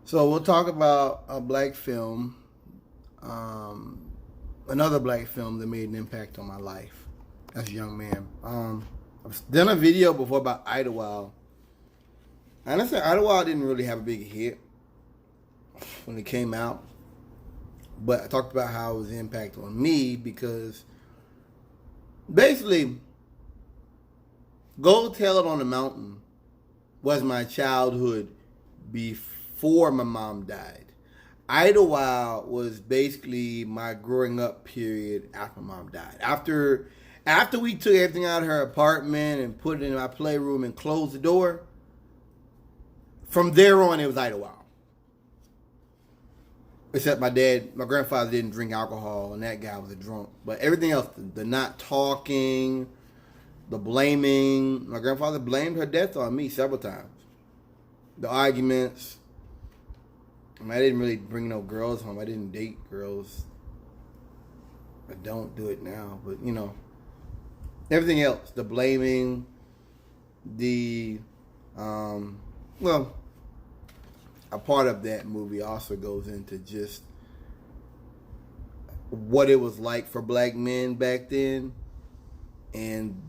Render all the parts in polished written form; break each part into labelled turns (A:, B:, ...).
A: So we'll talk about a black film, um, another black film that made an impact on my life as a young man. I've done a video before about Idlewild. Honestly, Idlewild didn't really have a big hit when it came out, but I talked about how it was an impact on me because basically, Go Tell It on the Mountain was my childhood before my mom died. Idlewild was basically my growing up period after my mom died. After we took everything out of her apartment and put it in my playroom and closed the door, from there on it was Idlewild. Except my grandfather didn't drink alcohol and that guy was a drunk. But everything else, the not talking, the blaming, my grandfather blamed her death on me several times. The arguments. I didn't really bring no girls home. I didn't date girls. I don't do it now, but everything else, the blaming, the a part of that movie also goes into just what it was like for black men back then and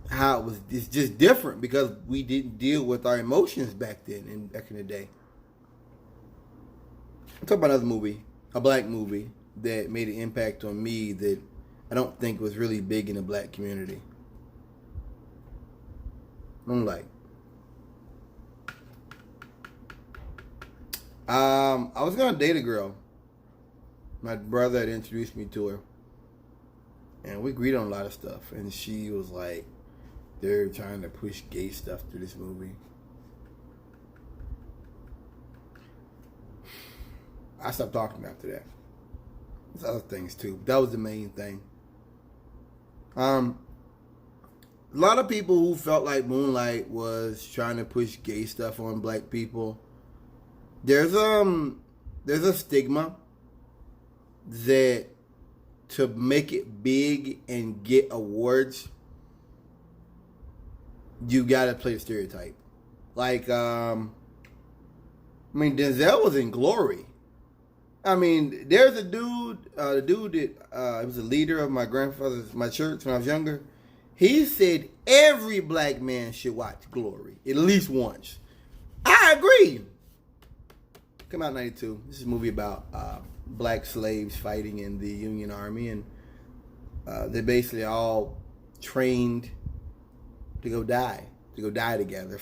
A: how it's just different because we didn't deal with our emotions back then and back in the day. I'm talking about another movie, a black movie that made an impact on me that I don't think was really big in the black community. Moonlight. I was gonna date a girl. My brother had introduced me to her, and we agreed on a lot of stuff. And she was like, "They're trying to push gay stuff through this movie." I stopped talking after that. There's other things too. That was the main thing. A lot of people who felt like Moonlight was trying to push gay stuff on black people. There's a stigma that to make it big and get awards, you gotta play a stereotype. Like, Denzel was in Glory. There's a dude, the dude that was a leader of my church when I was younger. He said every black man should watch Glory at least once. I agree. Came out in 92. This is a movie about black slaves fighting in the Union Army, and they basically all trained to go die together.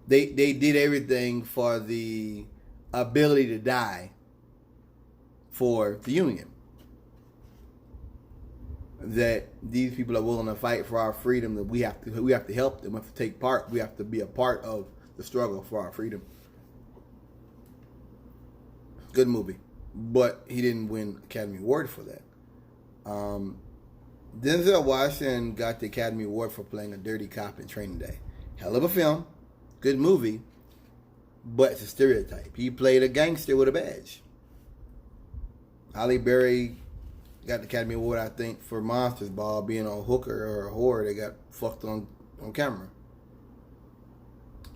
A: They did everything for the ability to die for the Union. That these people are willing to fight for our freedom. That we have to help them. We have to take part. We have to be a part of the struggle for our freedom. Good movie, but he didn't win Academy Award for that. Denzel Washington got the Academy Award for playing a dirty cop in Training Day. Hell of a film, good movie, but it's a stereotype. He played a gangster with a badge. Halle Berry got the Academy Award, I think, for Monsters Ball, being a hooker or a whore that got fucked on camera.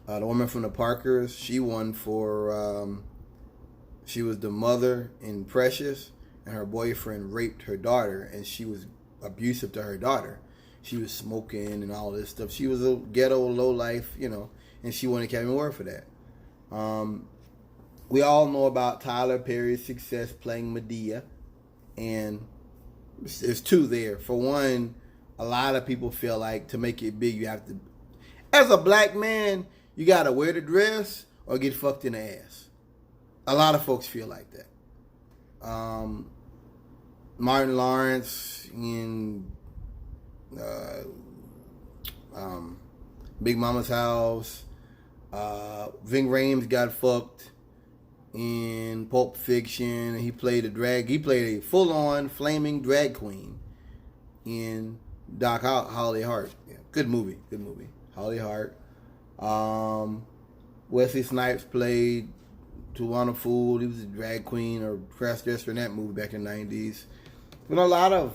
A: The woman from the Parkers, she won for... She was the mother in Precious, and her boyfriend raped her daughter, and she was abusive to her daughter. She was smoking and all this stuff. She was a ghetto, low life, and she won the Academy Award for that. We all know about Tyler Perry's success playing Medea, and there's two there. For one, a lot of people feel like to make it big, you have to, as a black man, you got to wear the dress or get fucked in the ass. A lot of folks feel like that. Martin Lawrence in Big Mama's House. Ving Rhames got fucked in Pulp Fiction. He played a full-on flaming drag queen in Holly Hart. Yeah, good movie. Holly Hart. Wesley Snipes played Tawana Fool. He was a drag queen or cross-dresser in that movie back in the 90s. But a lot of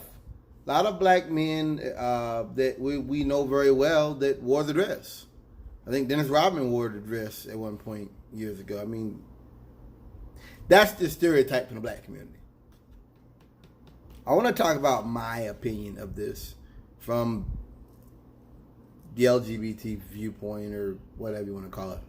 A: black men that we know very well that wore the dress. I think Dennis Rodman wore the dress at one point years ago. I mean, that's the stereotype in the black community. I want to talk about my opinion of this from the LGBT viewpoint, or whatever you want to call it.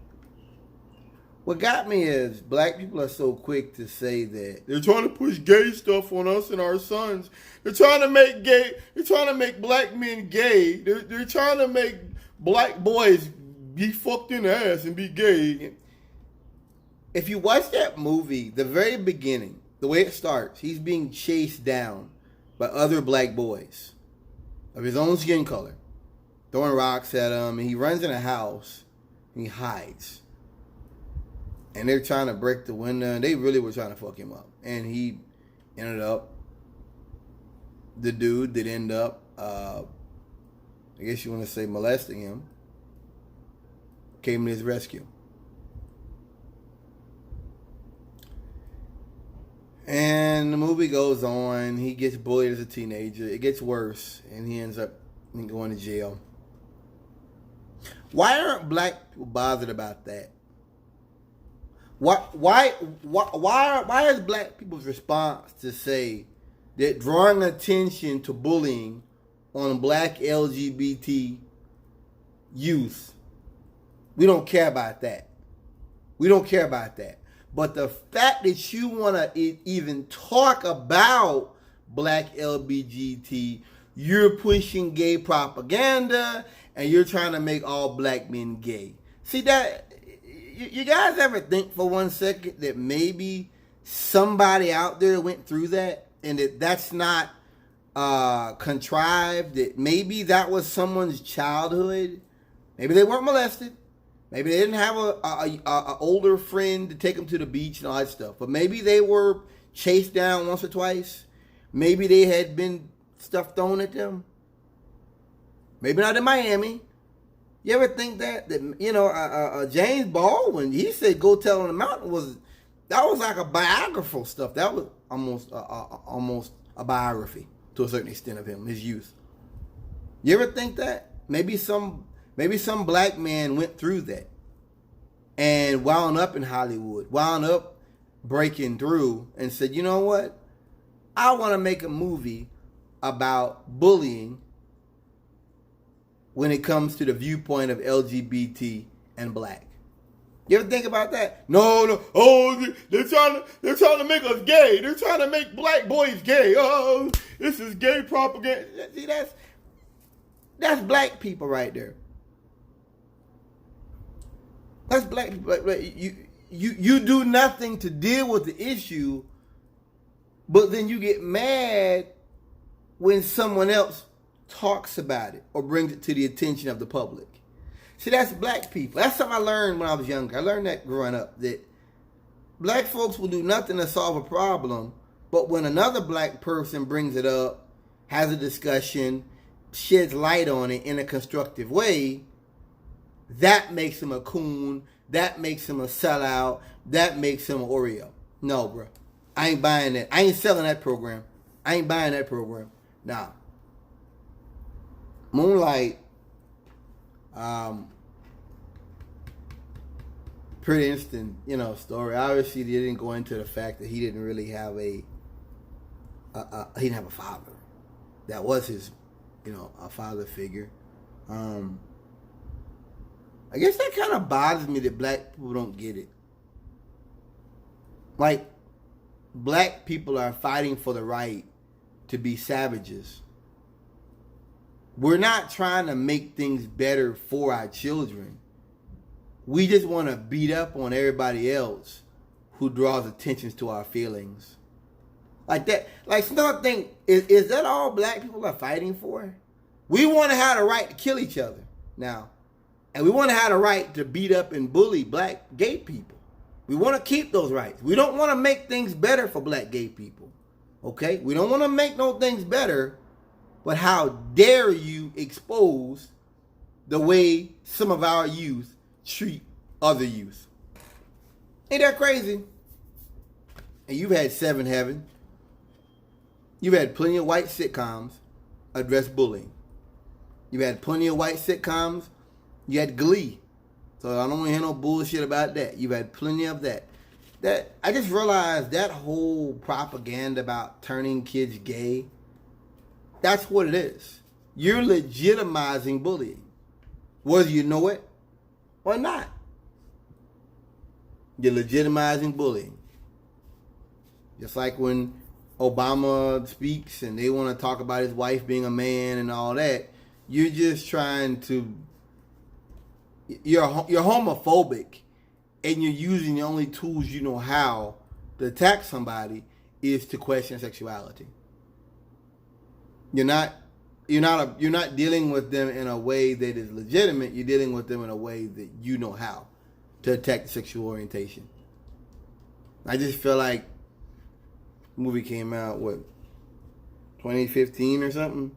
A: What got me is black people are so quick to say that they're trying to push gay stuff on us and our sons. They're trying to make black men gay. They're trying to make black boys be fucked in the ass and be gay. If you watch that movie, the very beginning, the way it starts, he's being chased down by other black boys of his own skin color, throwing rocks at him, and he runs in a house and he hides. And they're trying to break the window, and they really were trying to fuck him up. And he ended up, the dude that ended up, I guess you want to say molesting him, came to his rescue. And the movie goes on. He gets bullied as a teenager. It gets worse, and he ends up going to jail. Why aren't black people bothered about that? Why is black people's response to say that drawing attention to bullying on black LGBT youth, we don't care about that. We don't care about that. But the fact that you want to even talk about black LGBT, you're pushing gay propaganda and you're trying to make all black men gay. See that? You guys ever think for 1 second that maybe somebody out there went through that and that that's not contrived, that maybe that was someone's childhood? Maybe they weren't molested. Maybe they didn't have a older friend to take them to the beach and all that stuff. But maybe they were chased down once or twice. Maybe they had been stuff thrown at them. Maybe not in Miami. You ever think that James Baldwin, he said "Go Tell on the Mountain" was like a biographical stuff. That was almost a biography to a certain extent of him, his youth. You ever think that? Maybe some black man went through that and wound up in Hollywood, wound up breaking through and said, you know what? I want to make a movie about bullying when it comes to the viewpoint of LGBT and black. You ever think about that? No. Oh, they're trying to make us gay. They're trying to make black boys gay. Oh, this is gay propaganda. See, that's black people right there. That's black people. You do nothing to deal with the issue, but then you get mad when someone else talks about it or brings it to the attention of the public. See, that's black people. That's something I learned when I was younger. I learned that growing up, that black folks will do nothing to solve a problem, but when another black person brings it up, has a discussion, sheds light on it in a constructive way, that makes him a coon, that makes him a sellout, that makes him an Oreo. No, bro. I ain't buying that. I ain't selling that program. I ain't buying that program. Nah. Moonlight, pretty interesting, story. Obviously, they didn't go into the fact that he didn't really have he didn't have a father. That was his, a father figure. I guess that kind of bothers me that black people don't get it. Like, black people are fighting for the right to be savages. We're not trying to make things better for our children. We just want to beat up on everybody else who draws attention to our feelings. Like that. Like, some think, is that all black people are fighting for? We want to have the right to kill each other now. And we want to have the right to beat up and bully black gay people. We want to keep those rights. We don't want to make things better for black gay people. Okay? We don't want to make no things better. But how dare you expose the way some of our youth treat other youth? Ain't that crazy? And you've had Seven Heaven. You've had plenty of white sitcoms address bullying. You've had plenty of white sitcoms. You had Glee So I don't want to hear no bullshit about that. You've had plenty of that. That I just realized that whole propaganda about turning kids gay, that's what it is. You're legitimizing bullying, whether you know it or not. You're legitimizing bullying. Just like when Obama speaks and they want to talk about his wife being a man and all that, you're just trying to, you're homophobic, and you're using the only tools you know how to attack somebody is to question sexuality. You're not dealing with them in a way that is legitimate. You're dealing with them in a way that you know how to attack the sexual orientation. I just feel like the movie came out, 2015 or something?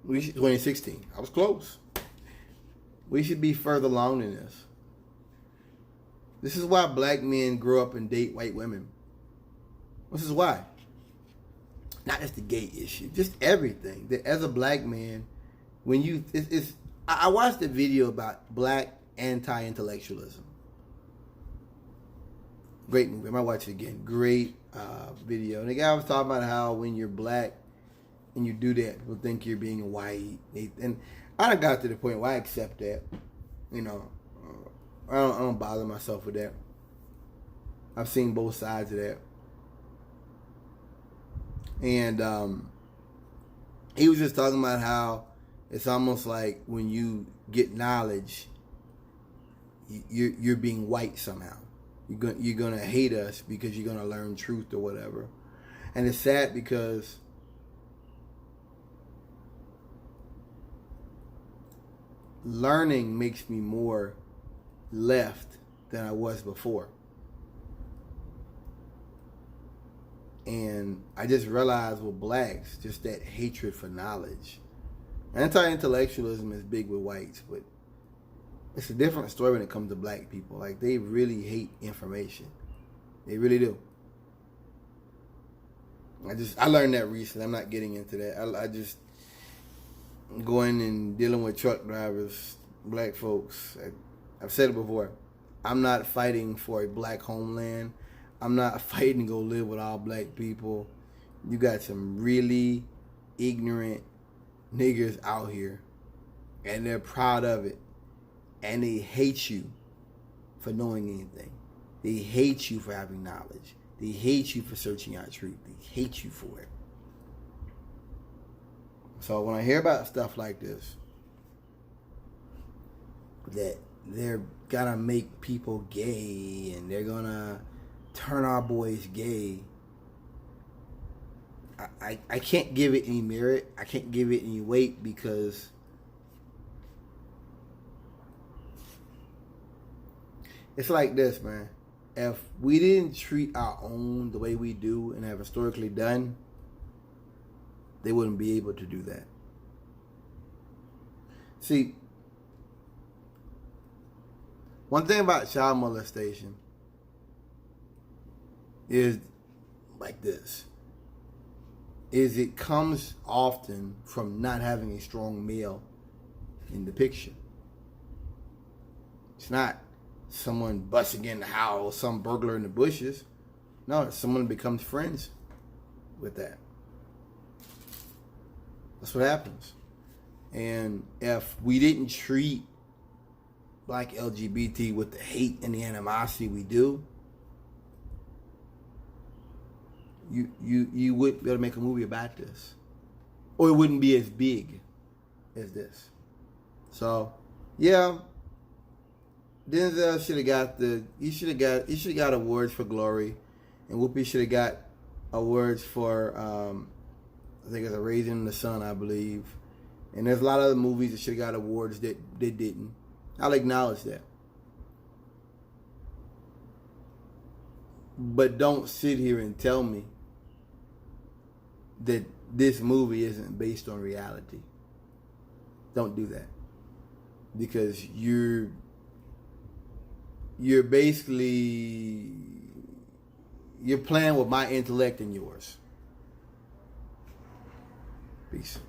A: 2016. I was close. We should be further along than this. This is why black men grow up and date white women. This is why. Not just the gay issue, just everything. That as a black man, when you, I watched a video about black anti-intellectualism. Great movie. I might watch it again. Great video. And the guy was talking about how when you're black and you do that, people think you're being white. And I got to the point where I accept that. You know, I don't bother myself with that. I've seen both sides of that. And he was just talking about how it's almost like when you get knowledge, you're being white somehow. You're gonna hate us because you're gonna learn truth or whatever. And it's sad because learning makes me more left than I was before. And I just realized with blacks, just that hatred for knowledge. Anti-intellectualism is big with whites, but it's a different story when it comes to black people. Like, they really hate information. They really do. I learned that recently. I'm not getting into that. I just going and dealing with truck drivers, black folks. I've said it before. I'm not fighting for a black homeland. I'm not fighting to go live with all black people. You got some really ignorant niggers out here, and they're proud of it. And they hate you for knowing anything. They hate you for having knowledge. They hate you for searching out truth. They hate you for it. So when I hear about stuff like this, that they're gonna make people gay and they're gonna turn our boys gay, I can't give it any merit. I can't give it any weight because it's like this, man. If we didn't treat our own the way we do and have historically done, they wouldn't be able to do that. See, one thing about child molestation is like this. Is it comes often from not having a strong male in the picture. It's not someone busting in the house, some burglar in the bushes. No, it's someone becomes friends with that. That's what happens. And if we didn't treat black LGBT with the hate and the animosity we do, you wouldn't be able to make a movie about this. Or it wouldn't be as big as this. So, yeah. Denzel should have got he should have got awards for Glory, and Whoopi should have got awards for I think it's a Raising in the Sun, I believe. And there's a lot of other movies that should have got awards that they didn't. I'll acknowledge that. But don't sit here and tell me that this movie isn't based on reality. Don't do that. Because you're basically playing with my intellect and yours. Peace.